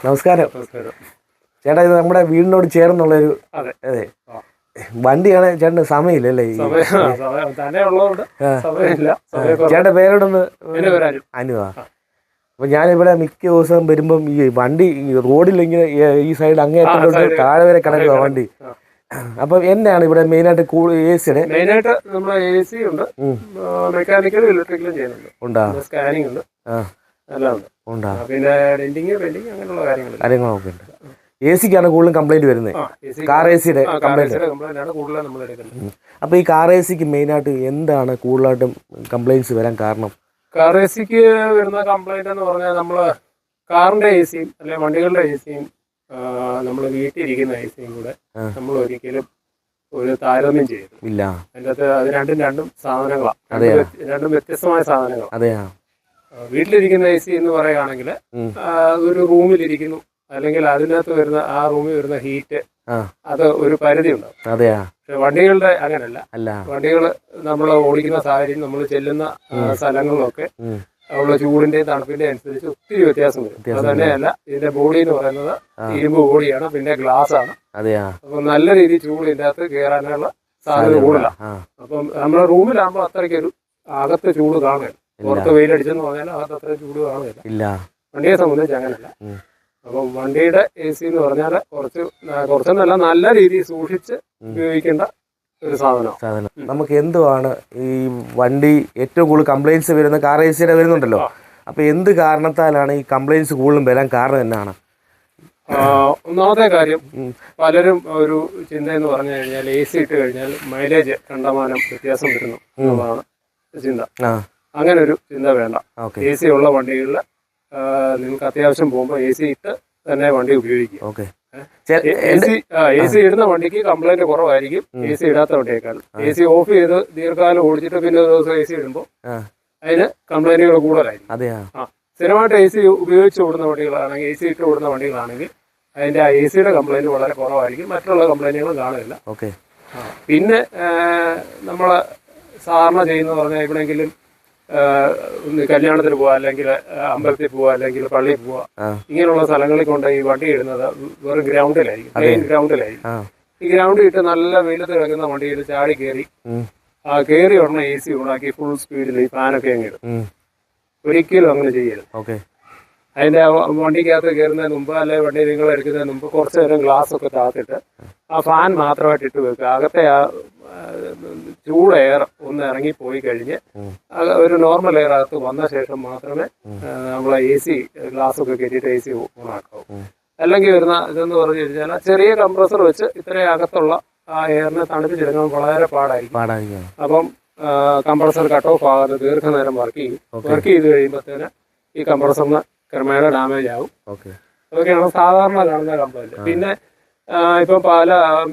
നമസ്കാരം. ചേട്ടാ, ഇത് നമ്മുടെ വീടിനോട് ചേർന്നുള്ളൊരു അതെ വണ്ടിയാണ്. ചേട്ടന് സമയമില്ലല്ലേ? ചേട്ടൻ്റെ പേരോടൊന്ന് അനുവാ. അപ്പൊ ഞാനിവിടെ മിക്ക ദിവസം വരുമ്പം ഈ വണ്ടി റോഡിൽ ഇങ്ങനെ ഈ സൈഡ് അങ്ങേറ്റോട്ട് താഴെ വരെ കിടക്കുക വണ്ടി. അപ്പൊ എന്നാണ് ഇവിടെ മെയിനായിട്ട് എസിയുടെ മെയിനായിട്ട് നമ്മുടെ എ സി ഉണ്ട്, മെക്കാനിക്കലും ഇലക്ട്രിക്കലും ചെയ്യുന്നുണ്ട്. ഉണ്ടാ സ്കാനിങ് ഉണ്ട്, എല്ലാം ഉണ്ട്. ഉണ്ടാ പിന്നെ ഡെന്റിങ് പെയിന്റിങ് അങ്ങനെയുള്ള കാര്യങ്ങളൊക്കെ ഉണ്ട്. എ സിക്കാണ് കൂടുതലും കംപ്ലൈന്റ് വരുന്നത്. കാർ എ സിയുടെ കംപ്ലൈന്റ് ആണ് കൂടുതലും നമ്മൾ എടുക്കുന്നത്. അപ്പൊ ഈ കാർ എ സിക്ക് മെയിനായിട്ട് എന്താണ് കൂടുതലായിട്ടും കംപ്ലൈന്റ്സ് വരാൻ കാരണം? കാർ എ സിക്ക് വരുന്ന കംപ്ലൈന്റ് എന്ന് പറഞ്ഞാൽ നമ്മള് കാറിന്റെ എ സിയും അല്ലെങ്കിൽ വണ്ടികളുടെ എ സിയും നമ്മൾ വീട്ടിലിരിക്കുന്ന എ സിയും കൂടെ നമ്മൾ ഒരിക്കലും ഒരു താരതമ്യം ചെയ്തു ഇല്ല. അതിൻ്റെ അകത്ത് അത് രണ്ടും സാധനങ്ങളാണ്, രണ്ടും വ്യത്യസ്തമായ സാധനങ്ങളാണ്. അതെയാ. വീട്ടിലിരിക്കുന്ന എ സി എന്ന് പറയുകയാണെങ്കിൽ ഒരു റൂമിലിരിക്കുന്നു, അല്ലെങ്കിൽ അതിനകത്ത് വരുന്ന ആ റൂമിൽ വരുന്ന ഹീറ്റ് അത് ഒരു പരിധി ഉണ്ടാവും. പക്ഷെ വണ്ടികളുടെ അങ്ങനല്ല. വണ്ടികൾ നമ്മൾ ഓടിക്കുന്ന സാഹചര്യം, നമ്മൾ ചെല്ലുന്ന സ്ഥലങ്ങളിലൊക്കെ ഉള്ള ചൂടിന്റെയും തണുപ്പിന്റെയും അനുസരിച്ച് ഒത്തിരി വ്യത്യാസം വരും. അത് തന്നെയല്ല, ഇതിന്റെ ബോഡി എന്ന് പറയുന്നത് ഇരുമ്പ് ബോഡിയാണ്, പിന്നെ ഗ്ലാസ് ആണ്. അപ്പൊ നല്ല രീതിയിൽ ചൂട് ഇതിന്റെ അകത്ത് കയറാനുള്ള സാധ്യത കൂടുതലാണ്. അപ്പം നമ്മുടെ റൂമിലാകുമ്പോൾ അത്രയ്ക്കൊരു അകത്ത് ചൂട് കാണുകയില്ല. പുറത്ത് വെയിലടിച്ചെന്ന് പറഞ്ഞാൽ അകത്ത് അത്ര ചൂട് കാണുകയില്ല. വണ്ടിയെ സംബന്ധിച്ച് അങ്ങനല്ല. അപ്പം വണ്ടിയുടെ എ സി എന്ന് പറഞ്ഞാൽ കുറച്ചെന്നല്ല, നല്ല രീതിയിൽ സൂക്ഷിച്ച് ഉപയോഗിക്കേണ്ട ഒരു സാധനം. നമുക്ക് എന്തുവാണ് ഈ വണ്ടി ഏറ്റവും കൂടുതൽ കംപ്ലൈൻറ്റ്സ് വരുന്ന കാർ എ സിയുടെ വരുന്നുണ്ടല്ലോ. അപ്പൊ എന്ത് കാരണത്താലാണ് ഈ കംപ്ലൈൻറ്റ്സ് കൂടുതലും വരാൻ കാരണം എന്നാണ്? ഒന്നാമത്തെ കാര്യം, പലരും ഒരു ചിന്ത എന്ന് പറഞ്ഞു കഴിഞ്ഞാൽ എ സി ഇട്ട് കഴിഞ്ഞാൽ മൈലേജ് കണ്ടമാനം വ്യത്യാസം വരുന്നു എന്നുള്ളതാണ് ചിന്ത. അങ്ങനെ ഒരു ചിന്ത വേണ്ട. എ സി ഉള്ള വണ്ടികളിൽ നിങ്ങൾക്ക് അത്യാവശ്യം പോകുമ്പോൾ എ സി ഇട്ട് തന്നെ വണ്ടി ഉപയോഗിക്കുക. എ സി ഇടുന്ന വണ്ടിക്ക് കംപ്ലൈന്റ് കുറവായിരിക്കും എ സി ഇടാത്ത വണ്ടിയേക്കാൾ. എ സി ഓഫ് ചെയ്ത് ദീർഘകാലം ഓടിച്ചിട്ട് പിന്നെ ഒരു ദിവസം എ സി ഇടുമ്പോൾ അതിന് കംപ്ലൈന്റുകൾ കൂടുതലായിരിക്കും. സ്ഥിരമായിട്ട് എ സി ഉപയോഗിച്ച് ഓടുന്ന വണ്ടികളാണെങ്കിൽ, എ സി ഇട്ട് ഓടുന്ന വണ്ടികളാണെങ്കിൽ അതിന്റെ ആ എ സിയുടെ കംപ്ലൈന്റ് വളരെ കുറവായിരിക്കും, മറ്റുള്ള കംപ്ലൈന്റുകൾ കാണില്ല. പിന്നെ നമ്മള് സാധാരണ ചെയ്യുന്ന പറഞ്ഞാൽ എവിടെയെങ്കിലും കല്യാണത്തിന് പോവാ, അല്ലെങ്കിൽ അമ്പലത്തിൽ പോവാ, അല്ലെങ്കിൽ പള്ളിയിൽ പോവാ, ഇങ്ങനെയുള്ള സ്ഥലങ്ങളിൽ കൊണ്ട് ഈ വണ്ടി ഇടുന്നത് വെറും ഗ്രൗണ്ടിലായിരിക്കും, മെയിൻ ഗ്രൗണ്ടിലായിരിക്കും. ഈ ഗ്രൗണ്ടിൽ ഇട്ട് നല്ല വെയിലത്ത് കിടക്കുന്ന വണ്ടിയിൽ ചാടി കയറി കയറി ഉടനെ എ സി ഓണാക്കി ഫുൾ സ്പീഡിൽ ഈ ഫാനൊക്കെ അങ്ങ് ഇടും. ഒരിക്കലും അങ്ങനെ ചെയ്യരുത്. അതിന്റെ വണ്ടിക്കകത്ത് കയറുന്നതിന് മുമ്പ്, അല്ലെങ്കിൽ വണ്ടി നിങ്ങൾ എടുക്കുന്നതിന് മുമ്പ് കുറച്ചു നേരം ഗ്ലാസ് ഒക്കെ താത്തിട്ട് ആ ഫാൻ മാത്രമായിട്ട് ഇട്ട് വെക്കുക. അകത്തെ ആ ചൂട് എയർ ഒന്ന് ഇറങ്ങിപ്പോയി കഴിഞ്ഞ് ഒരു നോർമൽ എയർ അകത്ത് വന്ന ശേഷം മാത്രമേ നമ്മളെ എ സി ഗ്ലാസ് ഒക്കെ കയറ്റിയിട്ട് എ സി ഓണാക്കാവൂ. അല്ലെങ്കിൽ വരുന്ന ഇതെന്ന് പറഞ്ഞു കഴിഞ്ഞാൽ ചെറിയ കംപ്രസർ വെച്ച് ഇത്രയും അകത്തുള്ള ആ എയറിനെ തണുപ്പിച്ചെടുക്കാൻ വളരെ പാടായിരിക്കും. അപ്പം കംപ്രസർ കട്ട് ഓഫ് ആകാതെ ദീർഘനേരം വർക്ക് ചെയ്ത് കഴിയുമ്പോഴത്തേന് ഈ കംപ്രസറിന് ക്രമേണ ഡാമേജ് ആവും. അതൊക്കെയാണ് സാധാരണ കാണുന്ന കംപ്ലൈന്റ്. പിന്നെ ഇപ്പം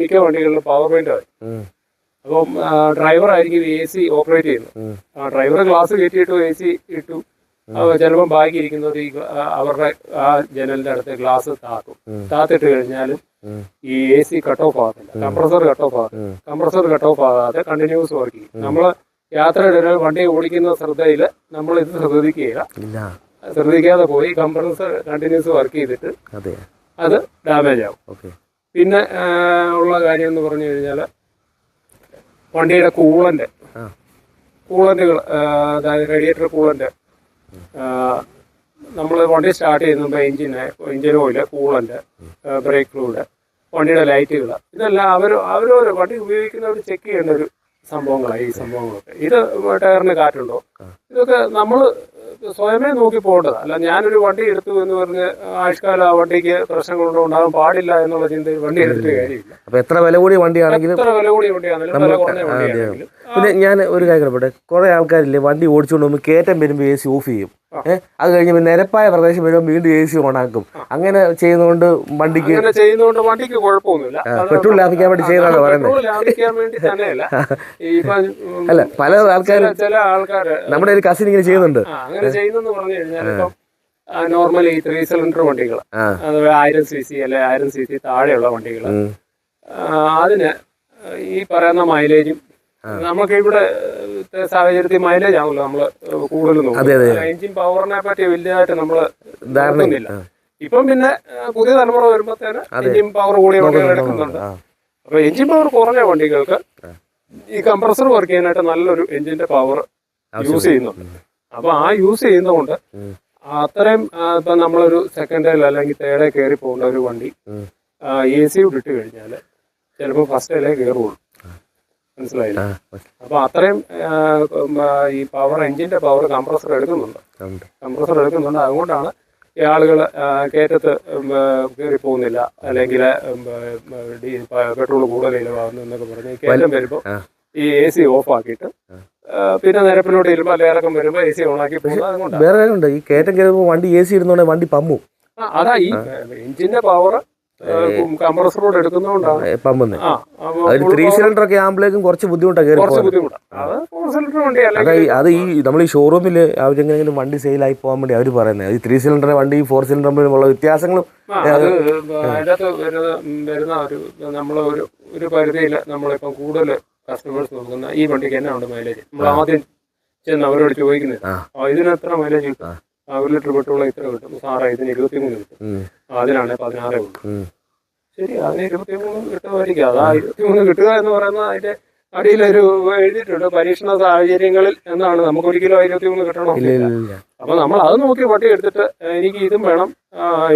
മിക്ക വണ്ടികളിലും പവർ പോയിന്റ് ആയി. അപ്പം ഡ്രൈവർ ആയിരിക്കും എ സി ഓപ്പറേറ്റ് ചെയ്യുന്നത്. ഡ്രൈവർ ഗ്ലാസ് കയറ്റിയിട്ടു എ സി ഇട്ടു, ചിലപ്പോൾ ബാക്കി ഇരിക്കുന്നത് അവരുടെ ആ ജനലിന്റെ അടുത്ത് ഗ്ലാസ് താത്തിട്ട് കഴിഞ്ഞാലും ഈ എ സി കട്ട് ഓഫ് ആകത്തില്ല, കംപ്രസർ കട്ട് ഓഫ് ആകാതെ കണ്ടിന്യൂസ് വർക്ക് ചെയ്യും. നമ്മള് യാത്രയുടെ വണ്ടി ഓടിക്കുന്ന ശ്രദ്ധയില് നമ്മൾ ഇത് ശ്രദ്ധിക്കാതെ പോയി കംപ്രസർ കണ്ടിന്യൂസ് വർക്ക് ചെയ്തിട്ട് അത് ഡാമേജ് ആവും. പിന്നെ ഉള്ള കാര്യം എന്ന് പറഞ്ഞു കഴിഞ്ഞാൽ വണ്ടിയുടെ കൂളന്റുകൾ, അതായത് റേഡിയേറ്റർ കൂളന്റ്, നമ്മൾ വണ്ടി സ്റ്റാർട്ട് ചെയ്യുമ്പോൾ engine oil, coolant, brake fluid, വണ്ടിയുടെ ലൈറ്റുകൾ, ഇതെല്ലാം അവരോരോ വണ്ടി ഉപയോഗിക്കുന്നവർ ചെക്ക് ചെയ്യേണ്ട ഒരു സംഭവങ്ങളാണ് ഈ സംഭവങ്ങളൊക്കെ. ഇത് ടയറിന് കാറ്റുണ്ടോ, ഇതൊക്കെ നമ്മൾ സ്വയമേ നോക്കി പോകേണ്ടത്. അല്ല ഞാനൊരു വണ്ടി എടുത്തു എന്ന് പറഞ്ഞ് ആയുഷ്കാലം ആ വണ്ടിക്ക് പ്രശ്നങ്ങളുണ്ടോ ഉണ്ടാകാൻ പാടില്ല എന്നുള്ള ചിന്തയിൽ വണ്ടി എടുത്തിട്ട് കാര്യമില്ല. അപ്പൊ എത്ര വില കൂടിയ വണ്ടിയാണെങ്കിലും പിന്നെ ഞാൻ ഒരു കാര്യം പറയട്ടെ, കുറെ ആൾക്കാരില്ലേ വണ്ടി ഓടിച്ചുകൊണ്ട് പോകുമ്പോൾ കയറ്റം വരുമ്പോൾ എ സി ഓഫ് ചെയ്യും. അത് കഴിഞ്ഞ് നിരപ്പായ പ്രദേശം വരുമ്പോൾ വീണ്ടും എ സി ഓണാക്കും. അങ്ങനെ ചെയ്യുന്നതുകൊണ്ട് വണ്ടിക്ക് കുഴപ്പമൊന്നുമില്ല. പെട്രോൾ ലാഭിക്കാൻ വേണ്ടി ചെയ്യുന്നതാണ് പറയുന്നത്. അല്ല, പല ആൾക്കാരും, ചില ആൾക്കാർ, നമ്മുടെ ഒരു കസിൻ ഇങ്ങനെ ചെയ്യുന്നുണ്ട്. അങ്ങനെ ചെയ്യുന്നെന്ന് പറഞ്ഞു കഴിഞ്ഞാൽ ഇപ്പം നോർമലി 3 സിലിണ്ടർ വണ്ടികൾ, അത് 1000 cc അല്ലെ 1000 cc താഴെയുള്ള വണ്ടികൾ, അതിന് ഈ പറയുന്ന മൈലേജും നമുക്ക് ഇവിടെ സാഹചര്യത്തിൽ മൈലേജ് ആണല്ലോ നമ്മൾ കൂടുതൽ നോക്കുന്നത്. എഞ്ചിൻ പവറിനെ പറ്റി വലിയതായിട്ട് നമ്മൾ ധാരണയില്ല. ഇപ്പം പിന്നെ പുതിയ തലമുറ വരുമ്പോഴത്തേന് എഞ്ചിൻ പവർ കൂടിയ വണ്ടികൾ എടുക്കുന്നുണ്ട്. അപ്പോൾ എഞ്ചിൻ പവർ കുറഞ്ഞ വണ്ടികൾക്ക് ഈ കംപ്രസർ വർക്ക് ചെയ്യാനായിട്ട് നല്ലൊരു എഞ്ചിന്റെ പവർ യൂസ് ചെയ്യുന്നുണ്ട്. അപ്പോൾ ആ യൂസ് ചെയ്യുന്നതുകൊണ്ട് അത്രയും ഇപ്പം നമ്മളൊരു സെക്കൻഡിൽ അല്ലെങ്കിൽ തേർഡിൽ കയറി പോകുന്ന ഒരു വണ്ടി AC ഇട്ട് കഴിഞ്ഞാൽ ചിലപ്പോൾ ഫസ്റ്റിലേ കയറുള്ളൂ. മനസ്സിലായില്ല? അപ്പോൾ അത്രയും ഈ പവർ എഞ്ചിന്റെ പവർ കംപ്രസർ എടുക്കുന്നുണ്ട്. അതുകൊണ്ടാണ് ഈ ആളുകൾ കയറ്റത്ത് കയറി പോകുന്നില്ല, അല്ലെങ്കിൽ പെട്രോൾ കൂടുതൽ ഇലവാകുന്നു എന്നൊക്കെ പറഞ്ഞ് കയറ്റം വരുമ്പോൾ ഈ AC ഓഫ് ആക്കിയിട്ട് പിന്നെ നിരപ്പിലോട്ട് ഇരുമ്പോൾ അല്ലെ ഇറക്കം വരുമ്പോൾ AC ഓണാക്കി പോകുന്നത്. അതുകൊണ്ട് വേറെ കാര്യമുണ്ട്, ഈ കയറ്റം കയറുമ്പോൾ വണ്ടി AC ഇടുന്നോണ്ട് വണ്ടി പമ്മും. അതാ ഈ എഞ്ചിന്റെ പവർ കംപ്രസറോട് എടുക്കുന്നതുകൊണ്ടാണ് പമ്പുന്നത്. 3 സിലിണ്ടർ ഒക്കെ ആകുമ്പോഴേക്കും കുറച്ച് ബുദ്ധിമുട്ടാണ് കയറി. അത് ഈ നമ്മൾ ഈ ഷോറൂമിൽ അവരെങ്ങനെങ്കിലും വണ്ടി സെയിലായി പോകാൻ വേണ്ടി അവർ പറയുന്നത് ഈ 3 സിലിണ്ടർ വണ്ടി 4 സിലിണ്ടർ തമ്മിലുള്ള വ്യത്യാസങ്ങളും അതിനകത്ത് വരുന്ന നമ്മൾ ഒരു പരിധിയിൽ നമ്മളിപ്പം കൂടുതൽ കസ്റ്റമേഴ്സ് നോക്കുന്ന ഈ വണ്ടിക്ക് എന്നാ ഉണ്ട് മൈലേജ്, നമ്മൾ ആദ്യം ചെന്ന് അവരോട് ചോദിക്കുന്നത് ഇതിന് എത്ര മൈലേജ് കിട്ടും, 1 ലിറ്റർ പെട്രോൾ ഇത്ര കിട്ടും, സാറേ ഇതിന് 23 കിട്ടും, അതിനാണ് 16 ഉള്ളൂ. ശരി, അതിന് 23 കിട്ടുമായിരിക്കും. അതാ 23 കിട്ടുക എന്ന് പറയുന്നത് അതിന്റെ അടിയിലൊരു എഴുതിയിട്ടുണ്ട് പരീക്ഷണ സാഹചര്യങ്ങളിൽ എന്നാണ്. നമുക്ക് ഒരിക്കലും 23 കിട്ടണം. അപ്പൊ നമ്മൾ അത് നോക്കി വണ്ടി എടുത്തിട്ട് എനിക്ക് ഇതും വേണം,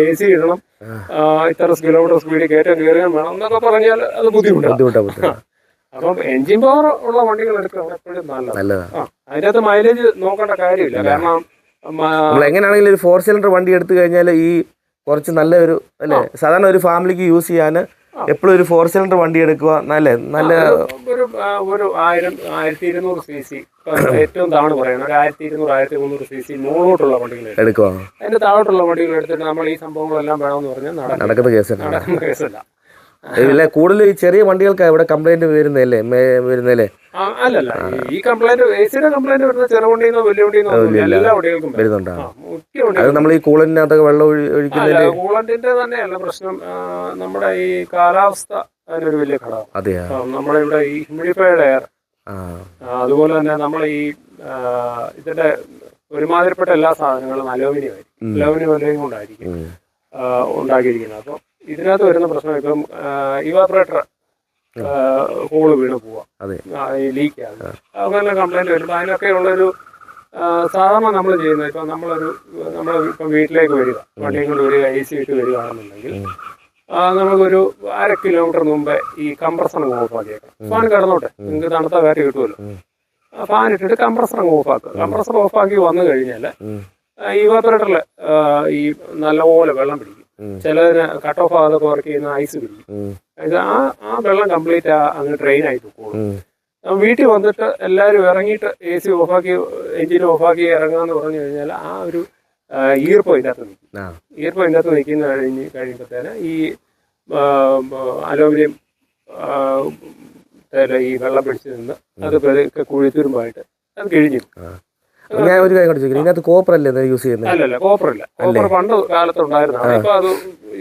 AC ഇടണം, ഇത്ര കിലോമീറ്റർ സ്പീഡിൽ കയറ്റം കയറുകയും വേണം എന്നൊക്കെ പറഞ്ഞാൽ അത് ബുദ്ധിമുട്ടാണ്. അപ്പം എഞ്ചിൻ പവർ ഉള്ള വണ്ടികൾ എടുക്കുകയാണ് എപ്പോഴും നല്ലതാണ്. അതിനകത്ത് മൈലേജ് നോക്കേണ്ട കാര്യമില്ല. കാരണം എങ്ങനെയാണെങ്കിലും ഒരു 4 സിലിണ്ടർ വണ്ടി എടുത്തു കഴിഞ്ഞാൽ ഈ കുറച്ച് നല്ല ഒരു അല്ലേ, സാധാരണ ഒരു ഫാമിലിക്ക് യൂസ് ചെയ്യാൻ എപ്പോഴും ഒരു 4 സിലിണ്ടർ വണ്ടി എടുക്കുക നല്ല ഒരു 1200 cc ഏറ്റവും താഴെ പറയണം, ഒരു 1200-1300 cc മുകളിലോട്ടുള്ള വണ്ടികൾ എടുക്കുക. അതിന്റെ താഴോട്ടുള്ള വണ്ടികൾ എടുത്തിട്ട് നമ്മൾ ഈ സംഭവങ്ങളെല്ലാം വേണമെന്ന് പറഞ്ഞാൽ നടക്കുന്ന കേസല്ല. കൂടുതൽ ഈ ചെറിയ വണ്ടികൾക്ക് ഇവിടെ കംപ്ലൈന്റ് വരുന്നല്ലേ? അല്ലല്ല, ഈ കംപ്ലൈന്റ് ACയുടെ കംപ്ലൈന്റ് വരുന്ന ചെറുവണ്ടിന്നോ വലിയ വണ്ടിന്നോ എല്ലാ വണ്ടികൾക്കും വരുന്നുണ്ടോ? അത് നമ്മൾ ഈ കൂളന്റിനകത്തൊക്കെ വെള്ളം ഒഴിക്കുന്നില്ല. കൂളന്റിന്റെ തന്നെയല്ല പ്രശ്നം, നമ്മുടെ ഈ കാലാവസ്ഥ അതിനൊരു വലിയ ഘടകം. നമ്മുടെ ഇവിടെ ഈ ഹ്യൂമിഡിഫൈഡ് എയർ, അതുപോലെ തന്നെ നമ്മൾ ഈ ഇതിന്റെ ഒരുമാതിരിപ്പെട്ട എല്ലാ സാധനങ്ങളും അലൂമിനിയം ആയിരിക്കും. അലൂമിനിയം കൊണ്ടായിരിക്കും ഉണ്ടാക്കിയിരിക്കുന്നത്. അപ്പം ഇതിനകത്ത് വരുന്ന പ്രശ്നം ഇപ്പം ഇവാപറേറ്റർ ഹോള് വീണ് പോവാ, ലീക്ക് ആകുക, അങ്ങനെ കംപ്ലൈന്റ് വരുമ്പോൾ അതിനൊക്കെ ഉള്ളൊരു സാധാരണ നമ്മൾ ചെയ്യുന്നത് ഇപ്പം നമ്മളിപ്പം വീട്ടിലേക്ക് വരിക, വണ്ടിയും കൊണ്ട് വരിക, AC ഇട്ട് വരികയാണെന്നുണ്ടെങ്കിൽ നമുക്കൊരു 1/2 കിലോമീറ്റർ മുമ്പേ ഈ കംപ്രസർ ഓഫ് ആക്കിയേക്കാം. ഫാൻ കിടന്നോട്ടെ, നിങ്ങൾക്ക് തണുത്ത കാറ്റ് കിട്ടുമല്ലോ. ഫാൻ ഇട്ടിട്ട് കംപ്രസർ ഓഫ് ആക്കുക. കംപ്രസർ ഓഫ് ആക്കി വന്നു കഴിഞ്ഞാൽ ഇവാപറേറ്ററിൽ ഈ നല്ലപോലെ വെള്ളം പിടിക്കും. ചിലതിന് കട്ട് ഓഫ് ആകാതെ വർക്ക് ചെയ്യുന്ന ഐസ് പിടിക്കും. ആ വെള്ളം കംപ്ലീറ്റ് അങ്ങ് ഡ്രെയിൻ ആയി പോകും. വീട്ടിൽ വന്നിട്ട് എല്ലാവരും ഇറങ്ങിയിട്ട് AC ഓഫാക്കി എഞ്ചിൻ ഓഫാക്കി ഇറങ്ങാന്ന് പറഞ്ഞു കഴിഞ്ഞാൽ ആ ഒരു ഈർപ്പം ഇതിനകത്ത് നിൽക്കും. ഈർപ്പം ഇതിനകത്ത് നിൽക്കുന്ന കഴിയുമ്പോഴത്തേന് ഈ അലൂമിനിയം ഈ വെള്ളം പിടിച്ച് നിന്ന് അത് കുഴിത്തുരുമ്പായിട്ട് അത് കിഴിഞ്ഞു. ഞാൻ ഒരു കാര്യം കൂടെ ചോദിക്കുന്നത്, ഇതിനകത്ത് കോപ്പർ അല്ലേ യൂസ് ചെയ്യുന്നത്? അല്ലല്ല, കോപ്പർ ഇല്ല. കോപ്പർ പണ്ട് കാലത്ത് ഉണ്ടായിരുന്നു, ഇപ്പൊ അത്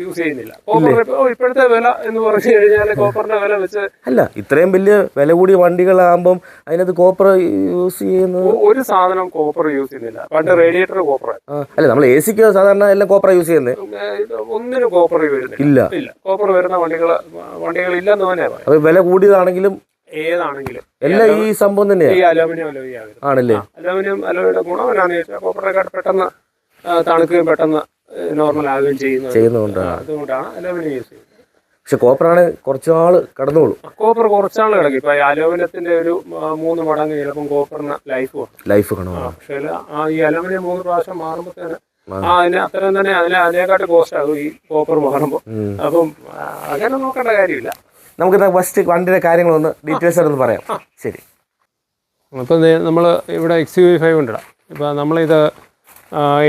യൂസ് ചെയ്യുന്നില്ല. കോപ്പർ ഇപ്പോഴത്തെ വില എന്ന് പറഞ്ഞു കഴിഞ്ഞാൽ കോപ്പറിന്റെ വില വെച്ച് അല്ല, ഇത്രയും വലിയ വില കൂടിയ വണ്ടികളാകുമ്പോൾ അതിനകത്ത് കോപ്പർ യൂസ് ചെയ്യുന്നത് ഒരു സാധനം കോപ്പർ യൂസ് ചെയ്യുന്നില്ല. പണ്ട് റേഡിയേറ്റർ കോപ്പർ അല്ല, നമ്മൾ AC-ക്ക് സാധാരണ എല്ലാം കോപ്പർ യൂസ് ചെയ്യുന്നത്. ഒന്നിനും കോപ്പർ വരുന്നില്ല. ഇല്ല, കോപ്പർ വരുന്ന വണ്ടികളില്ലെന്ന് തന്നെ പറയാം. അത് വില കൂടിയതാണെങ്കിലും ഏതാണെങ്കിലും എല്ലാം ഈ സംഭവം തന്നെയാണ്. ഈ അലൂമിനിയം ആണല്ലേ? അലൂമിനിയം അലോയുടെ ഗുണം എന്നാന്ന് ചോദിച്ചാൽ കോപ്പറിനെക്കാട്ട് പെട്ടെന്ന് തണുക്കുകയും പെട്ടെന്ന് നോർമൽ ആകുകയും ചെയ്യുന്നതുകൊണ്ടാണ് അലൂമിനിയം യൂസ് ചെയ്യുന്നത്. പക്ഷെ കോപ്പറാണ് കുറച്ചാള് കടന്നോളൂ. കോപ്പർ കുറച്ചാൾ കിടക്കും. ഇപ്പൊ അലൂമിനിയത്തിന്റെ ഒരു 3 മടങ്ങ് ചിലപ്പം കോപ്പറിന് ലൈഫ് കാണും. പക്ഷേ ഈ അലൂമിനിയം 3 പ്രാവശ്യം മാറുമ്പോഴത്തേന് അതിന് അത്രയും തന്നെ അതിനെക്കാട്ട് കോസ്റ്റ് ആകും ഈ കോപ്പർ മാറുമ്പോൾ. അപ്പം അങ്ങനെ നോക്കേണ്ട കാര്യമില്ല. നമുക്ക് ഫസ്റ്റ് വണ്ടിയുടെ കാര്യങ്ങളൊന്ന് ഡീറ്റെയിൽസ് ഒന്ന് പറയാം. ശരി, ഇപ്പം നമ്മൾ ഇവിടെ XUV5 ഉണ്ടിടാം. ഇപ്പോൾ നമ്മളിത്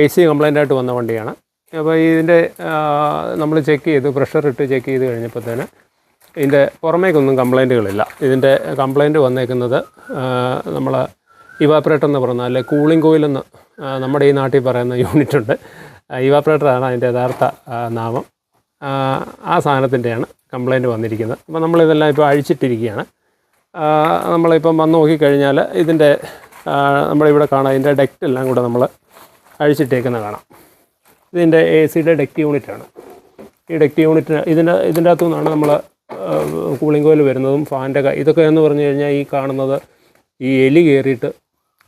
AC കംപ്ലൈൻ്റ് ആയിട്ട് വന്ന വണ്ടിയാണ്. അപ്പോൾ ഇതിൻ്റെ നമ്മൾ ചെക്ക് ചെയ്തു, പ്രഷർ ഇട്ട് ചെക്ക് ചെയ്ത് കഴിഞ്ഞപ്പോഴത്തേന് ഇതിൻ്റെ പുറമേക്കൊന്നും കംപ്ലൈൻറ്റുകളില്ല. ഇതിൻ്റെ കംപ്ലൈൻറ്റ് വന്നേക്കുന്നത് നമ്മൾ ഇവാപറേറ്റർ എന്ന് പറയുന്ന അല്ലെ കൂളിംഗ് കോയിലെന്ന് നമ്മുടെ ഈ നാട്ടിൽ പറയുന്ന യൂണിറ്റ് ഉണ്ട്. ഇവാപറേറ്ററാണ് അതിൻ്റെ യഥാർത്ഥ നാമം. ആ സാധനത്തിൻ്റെയാണ് കംപ്ലൈൻറ്റ് വന്നിരിക്കുന്നത്. അപ്പോൾ നമ്മളിതെല്ലാം ഇപ്പോൾ അഴിച്ചിട്ടിരിക്കുകയാണ്. നമ്മളിപ്പം വന്ന് നോക്കിക്കഴിഞ്ഞാൽ ഇതിൻ്റെ നമ്മളിവിടെ കാണാം, ഇതിൻ്റെ ഡെക്റ്റ് എല്ലാം കൂടെ നമ്മൾ അഴിച്ചിട്ടേക്കുന്ന കാണാം. ഇതിൻ്റെ AC-യുടെ ഡെക്റ്റ് യൂണിറ്റാണ്. ഈ ഡെക്റ്റ് യൂണിറ്റിന് ഇതിൻ്റെ അകത്തു നിന്നാണ് നമ്മൾ കൂളിംഗ് കോയിൽ വരുന്നതും ഫാൻ്റെ ഇതൊക്കെ എന്ന് പറഞ്ഞു കഴിഞ്ഞാൽ ഈ കാണുന്നത് ഈ എലി കയറിയിട്ട്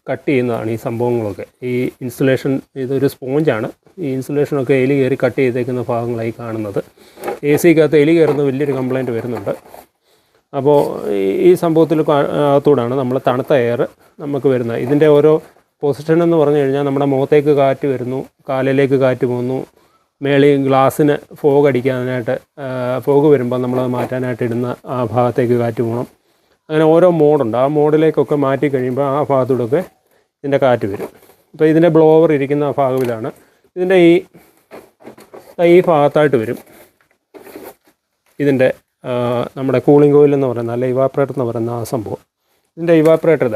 കട്ട് ചെയ്യുന്നതാണ് ഈ സംഭവങ്ങളൊക്കെ. ഈ ഇൻസുലേഷൻ ഇതൊരു സ്പോഞ്ചാണ്. ഈ ഇൻസുലേഷനൊക്കെ എലി കയറി കട്ട് ചെയ്തേക്കുന്ന ഭാഗങ്ങളായി കാണുന്നത്. AC-ക്കകത്ത് എലി കയറുന്ന വലിയൊരു കംപ്ലയിൻറ്റ് വരുന്നുണ്ട്. അപ്പോൾ ഈ സംഭവത്തിൽ അകത്തൂടാണ് നമ്മൾ തണുത്ത എയർ നമുക്ക് വരുന്നത്. ഇതിൻ്റെ ഓരോ പൊസിഷൻ എന്ന് പറഞ്ഞു കഴിഞ്ഞാൽ നമ്മുടെ മുഖത്തേക്ക് കാറ്റ് വരുന്നു, കാലിലേക്ക് കാറ്റ് പോകുന്നു, മേളിൽ ഗ്ലാസ്സിന് ഫോഗ് അടിക്കാനായിട്ട് ഫോഗ് വരുമ്പോൾ നമ്മളത് മാറ്റാനായിട്ട് ഇടുന്ന ആ ഭാഗത്തേക്ക് കാറ്റ് പോകണം. അങ്ങനെ ഓരോ മോഡുണ്ട്. ആ മോഡിലേക്കൊക്കെ മാറ്റി കഴിയുമ്പോൾ ആ ഭാഗത്തൂടെയൊക്കെ ഇതിൻ്റെ കാറ്റ് വരും. അപ്പോൾ ഇതിൻ്റെ ബ്ലോവർ ഇരിക്കുന്ന ഭാഗത്തിലാണ്. ഇതിൻ്റെ ഈ ഭാഗത്തായിട്ട് വരും ഇതിൻ്റെ നമ്മുടെ കൂളിംഗ് കോയിൽ എന്ന് പറയുന്ന അല്ല ഇവാപ്പറേറ്റർ എന്ന് പറയുന്ന ആ സംഭവം. ഇതിൻ്റെ ഇവാപ്പറേറ്റർ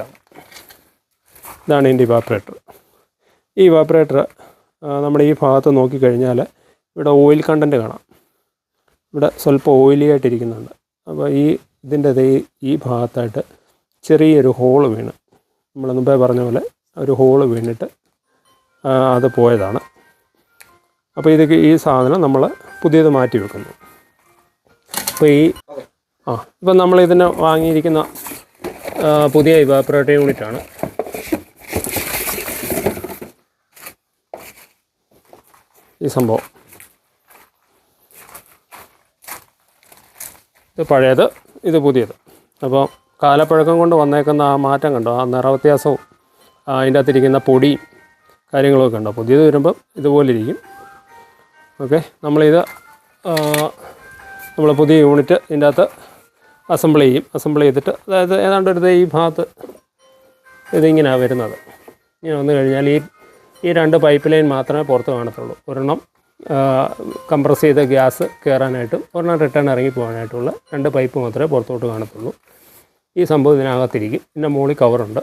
ഇതാണ് ഇതിൻ്റെ ഇവാപ്പറേറ്റർ. ഈ ഇവാപ്പറേറ്റർ നമ്മുടെ ഈ ഭാഗത്ത് നോക്കിക്കഴിഞ്ഞാൽ ഇവിടെ ഓയിൽ കണ്ടൻറ്റ് കാണാം. ഇവിടെ സ്വല്പം ഓയിലി ആയിട്ടിരിക്കുന്നുണ്ട്. അപ്പോൾ ഇതിൻ്റെ ഈ ഭാഗത്തായിട്ട് ചെറിയൊരു ഹോള് വീണ്, നമ്മൾ മുമ്പേ പറഞ്ഞ പോലെ ഒരു ഹോള് വീണിട്ട് അത് പോയതാണ്. അപ്പോൾ ഈ സാധനം നമ്മൾ പുതിയത് മാറ്റി വെക്കുന്നു. അപ്പോൾ ഇപ്പം നമ്മളിതിന് വാങ്ങിയിരിക്കുന്ന പുതിയ ഇവാപ്പറേറ്റർ യൂണിറ്റാണ്. ഈ സംഭവം ഇത് പഴയത്, ഇത് പുതിയത്. അപ്പോൾ കാലപ്പഴക്കം കൊണ്ട് വന്നേക്കുന്ന ആ മാറ്റം കണ്ടോ, ആ നിറവ്യത്യാസവും അതിൻ്റെ അകത്തിരിക്കുന്ന പൊടിയും കാര്യങ്ങളൊക്കെ ഉണ്ടോ. പുതിയത് വരുമ്പം ഇതുപോലെ ഇരിക്കും. ഓക്കെ, നമ്മളിത് നമ്മൾ പുതിയ യൂണിറ്റ് ഇതിൻ്റെ അകത്ത് അസംബിൾ ചെയ്തിട്ട് അതായത് ഏതാണ്ട് ഒരു ഈ ഭാഗത്ത് ഇതിങ്ങനെയാണ് വരുന്നത്. ഇങ്ങനെ വന്നു കഴിഞ്ഞാൽ ഈ 2 പൈപ്പ് ലൈൻ മാത്രമേ പുറത്ത് കാണത്തുള്ളൂ. ഒരെണ്ണം കംപ്രസ് ചെയ്ത ഗ്യാസ് കയറാനായിട്ടും ഒരെണ്ണം റിട്ടേൺ ഇറങ്ങി പോകാനായിട്ടുള്ള 2 പൈപ്പ് മാത്രമേ പുറത്തോട്ട് കാണത്തുള്ളൂ. ഈ സംഭവം ഇതിനകത്തിരിക്കും. പിന്നെ മുകളിൽ കവറുണ്ട്.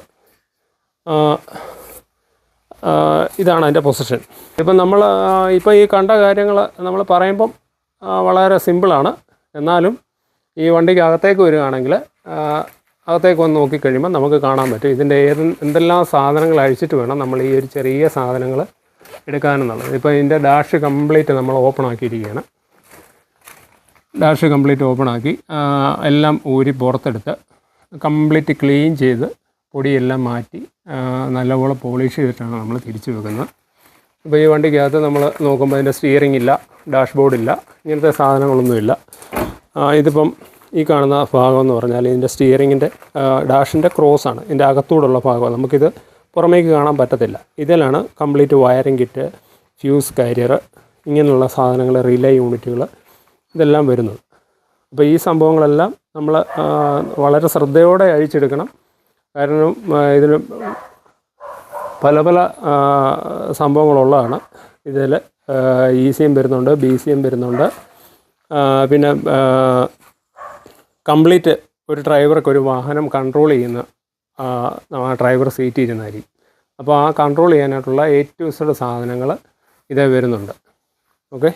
ഇതാണ് അതിൻ്റെ പൊസിഷൻ. ഇപ്പം നമ്മൾ ഇപ്പോൾ ഈ കണ്ട കാര്യങ്ങൾ നമ്മൾ പറയുമ്പം വളരെ സിമ്പിളാണ്. എന്നാലും ഈ വണ്ടിക്ക് അകത്തേക്ക് വരികയാണെങ്കിൽ അകത്തേക്ക് വന്ന് നോക്കിക്കഴിയുമ്പോൾ നമുക്ക് കാണാൻ പറ്റും ഇതിൻ്റെ എന്തെല്ലാം സാധനങ്ങൾ അഴിച്ചിട്ട് വേണം നമ്മൾ ഈ ഒരു ചെറിയ സാധനങ്ങൾ എടുക്കാനെന്നുള്ളത്. ഇപ്പോൾ ഇതിൻ്റെ ഡാഷ് കംപ്ലീറ്റ് നമ്മൾ ഓപ്പൺ ആക്കിയിരിക്കുകയാണ്. ഡാഷ് കംപ്ലീറ്റ് ഓപ്പൺ ആക്കി എല്ലാം ഊരി പുറത്തെടുത്ത് കംപ്ലീറ്റ് ക്ലീൻ ചെയ്ത് പൊടിയെല്ലാം മാറ്റി നല്ലപോലെ പോളിഷ് ചെയ്തിട്ടാണ് നമ്മൾ തിരിച്ചു വെക്കുന്നത്. ഇപ്പോൾ ഈ വണ്ടിക്കകത്ത് നമ്മൾ നോക്കുമ്പോൾ അതിൻ്റെ സ്റ്റിയറിംഗ് ഇല്ല, ഡാഷ് ബോർഡില്ല, ഇങ്ങനത്തെ സാധനങ്ങളൊന്നുമില്ല. ഇതിപ്പം ഈ കാണുന്ന ഭാഗം എന്ന് പറഞ്ഞാൽ ഇതിൻ്റെ സ്റ്റിയറിങ്ങിൻ്റെ ഡാഷിൻ്റെ ക്രോസാണ്. ഇതിൻ്റെ അകത്തൂടുള്ള ഭാഗമാണ്. നമുക്കിത് പുറമേക്ക് കാണാൻ പറ്റത്തില്ല. ഇതിലാണ് complete wiring kit, fuse carrier, ഇങ്ങനെയുള്ള സാധനങ്ങൾ, റിലേ യൂണിറ്റുകൾ ഇതെല്ലാം വരുന്നത്. അപ്പോൾ ഈ സംഭവങ്ങളെല്ലാം നമ്മൾ വളരെ ശ്രദ്ധയോടെ അഴിച്ചെടുക്കണം. കാരണം ഇതിൽ പല സംഭവങ്ങളുള്ളതാണ്. ഇതിൽ ECM വരുന്നുണ്ട്, BCM വരുന്നുണ്ട്. പിന്നെ കംപ്ലീറ്റ് ഒരു ഡ്രൈവർക്ക് ഒരു വാഹനം കൺട്രോൾ ചെയ്യുന്ന ആ ഡ്രൈവർ സീറ്റ് ഇരുന്നായിരിക്കും. അപ്പോൾ ആ കൺട്രോൾ ചെയ്യാനായിട്ടുള്ള A to Z സാധനങ്ങൾ ഇതേ വരുന്നുണ്ട്. ഓക്കെ.